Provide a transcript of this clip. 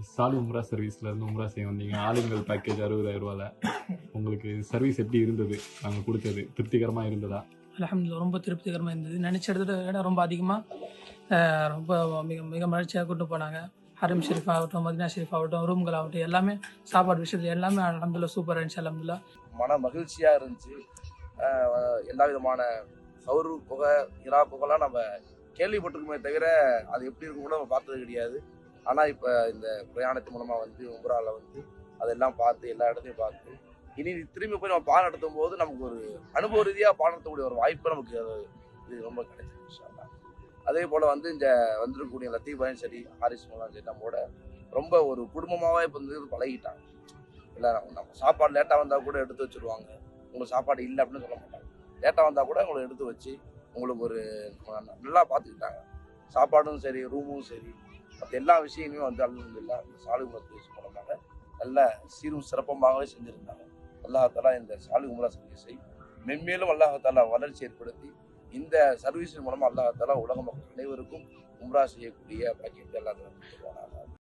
சாலி உம்ரா சர்வீஸ்ல இருந்து உம்ரா செய்ய வந்தீங்க. ஆலிம்கள் பேக்கேஜ் 60,000 உங்களுக்கு சர்வீஸ் எப்படி இருந்தது? நாங்க குடுத்தது திருப்திகரமா இருந்ததா? அல்ஹம்துலில்லாஹ் ரொம்ப திருப்திகரமா இருந்தது. நினைச்ச இடத்த விட ரொம்ப அதிகமா ரொம்ப மிக மிக மகிழ்ச்சியா கூட்டு போனாங்க. ஹரம் ஷெரீஃப் ஆகட்டும், மதீனா ஷெரீஃப் ஆகட்டும், ரூம்கள் ஆகட்டும், எல்லாமே சாப்பாடு விஷயத்துல எல்லாமே அல்ஹம்துலில்லாஹ் சூப்பரா இருந்துச்சு. அல்ஹம்துலில்லாஹ் மன மகிழ்ச்சியா இருந்துச்சு. எல்லா விதமான சவுரு புகை, இரா புகைலாம் நம்ம கேள்விப்பட்டிருக்குமே தவிர அது எப்படி இருக்கும் கூட நம்ம பார்த்தது கிடையாது. ஆனால் இப்போ இந்த பிரயாணத்தின் மூலமாக வந்து உம்ராவில் வந்து அதெல்லாம் பார்த்து எல்லா இடத்தையும் பார்த்து இனி திரும்பி போய் நம்ம பாடம் நடத்தும் போது நமக்கு ஒரு அனுபவ ரீதியாக பாடம் நடத்தக்கூடிய ஒரு வாய்ப்பு நமக்கு இது ரொம்ப கிடைச்சிருக்கு. இன்ஷா அல்லாஹ். அதே போல் வந்து இந்த வந்திருக்கக்கூடிய லத்தீஃபாயும் சரி, ஹாரிஸ் மூலம் சரி, நம்மோட ரொம்ப ஒரு குடும்பமாகவே இப்போ வந்து பழகிட்டாங்க. இல்லை நம்ம சாப்பாடு லேட்டாக வந்தால் கூட எடுத்து வச்சுருவாங்க. உங்களுக்கு சாப்பாடு இல்லை அப்படின்னு சொல்ல மாட்டாங்க. லேட்டாக வந்தால் கூட உங்களை எடுத்து வச்சு உங்களுக்கு ஒரு நல்லா பார்த்துக்கிட்டாங்க. சாப்பாடும் சரி, ரூமும் சரி, மற்ற எல்லா விஷயங்களுமே வந்து அல்ஹம்துலில்லாஹ் இந்த சாலி உம்ரா சர்வீஸ் மூலமாக நல்ல சீரும் சிறப்பமாகவே செஞ்சுருந்தாங்க. அல்லாஹ் தஆலா இந்த சாலி உம்ரா சர்வீஸை மென்மேலும் அல்லாஹ் தஆலா வளர்ச்சி ஏற்படுத்தி இந்த சர்வீஸின் மூலமாக அல்லாஹ் தஆலா உலக மக்கள் அனைவருக்கும் உம்ரா செய்யக்கூடிய பாக்கியத்தை அல்லாஹ் தஆலா கொடுத்துருவாங்க.